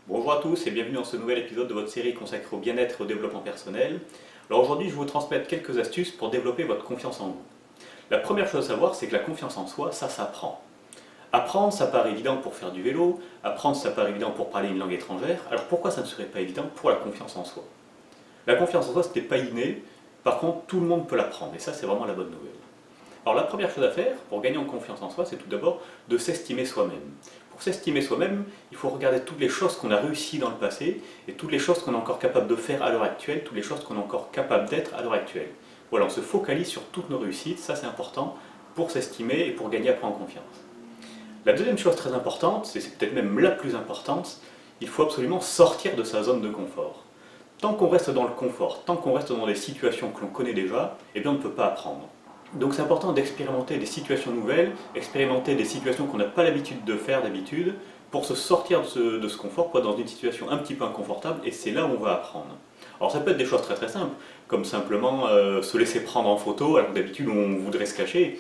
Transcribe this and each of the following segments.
Bonjour à tous et bienvenue dans ce nouvel épisode de votre série consacrée au bien-être et au développement personnel. Alors aujourd'hui, je vais vous transmettre quelques astuces pour développer votre confiance en vous. La première chose à savoir, c'est que la confiance en soi, ça s'apprend. Apprendre, ça paraît évident pour faire du vélo, apprendre, ça paraît évident pour parler une langue étrangère, alors pourquoi ça ne serait pas évident pour la confiance en soi? La confiance en soi, ce n'est pas inné, par contre, tout le monde peut l'apprendre, et ça, c'est vraiment la bonne nouvelle. Alors la première chose à faire pour gagner en confiance en soi, c'est tout d'abord de s'estimer soi-même. Pour s'estimer soi-même, il faut regarder toutes les choses qu'on a réussi dans le passé et toutes les choses qu'on est encore capable de faire à l'heure actuelle, toutes les choses qu'on est encore capable d'être à l'heure actuelle. Voilà, on se focalise sur toutes nos réussites, ça c'est important pour s'estimer et pour gagner après en confiance. La deuxième chose très importante, c'est peut-être même la plus importante, il faut absolument sortir de sa zone de confort. Tant qu'on reste dans le confort, tant qu'on reste dans des situations que l'on connaît déjà, eh bien on ne peut pas apprendre. Donc c'est important d'expérimenter des situations nouvelles, expérimenter des situations qu'on n'a pas l'habitude de faire d'habitude, pour se sortir de ce confort, pour être dans une situation un petit peu inconfortable, et c'est là où on va apprendre. Alors ça peut être des choses très très simples, comme simplement se laisser prendre en photo, alors que d'habitude on voudrait se cacher,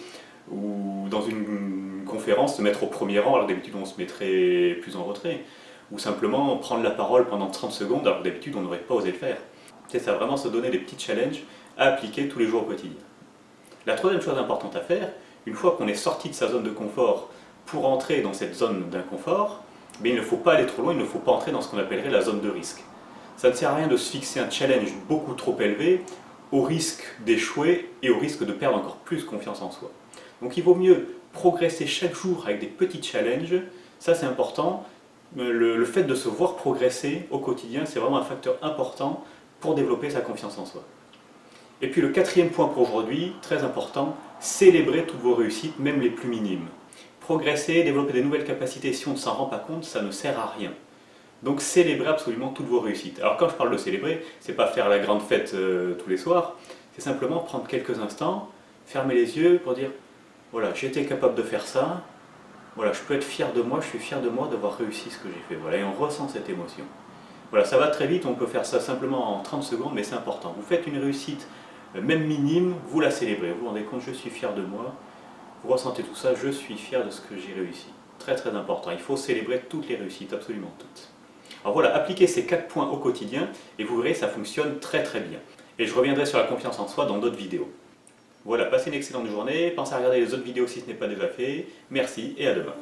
ou dans une conférence se mettre au premier rang, alors que d'habitude on se mettrait plus en retrait, ou simplement prendre la parole pendant 30 secondes, alors que d'habitude on n'aurait pas osé le faire. C'est ça, vraiment se donner des petits challenges à appliquer tous les jours au quotidien. La troisième chose importante à faire, une fois qu'on est sorti de sa zone de confort pour entrer dans cette zone d'inconfort, il ne faut pas aller trop loin, il ne faut pas entrer dans ce qu'on appellerait la zone de risque. Ça ne sert à rien de se fixer un challenge beaucoup trop élevé au risque d'échouer et au risque de perdre encore plus confiance en soi. Donc il vaut mieux progresser chaque jour avec des petits challenges, ça c'est important. Le fait de se voir progresser au quotidien, c'est vraiment un facteur important pour développer sa confiance en soi. Et puis le quatrième point pour aujourd'hui, très important, célébrer toutes vos réussites, même les plus minimes. Progresser, développer des nouvelles capacités, si on ne s'en rend pas compte, ça ne sert à rien. Donc célébrez absolument toutes vos réussites. Alors quand je parle de célébrer, c'est pas faire la grande fête tous les soirs, c'est simplement prendre quelques instants, fermer les yeux pour dire voilà, j'ai été capable de faire ça, voilà, je peux être fier de moi, je suis fier de moi d'avoir réussi ce que j'ai fait. Voilà, et on ressent cette émotion. Voilà, ça va très vite, on peut faire ça simplement en 30 secondes, mais c'est important. Vous faites une réussite, même minime, vous la célébrez. Vous vous rendez compte, je suis fier de moi. Vous ressentez tout ça, je suis fier de ce que j'ai réussi. Très très important, il faut célébrer toutes les réussites, absolument toutes. Alors voilà, appliquez ces 4 points au quotidien et vous verrez, ça fonctionne très très bien. Et je reviendrai sur la confiance en soi dans d'autres vidéos. Voilà, passez une excellente journée, pensez à regarder les autres vidéos si ce n'est pas déjà fait. Merci et à demain.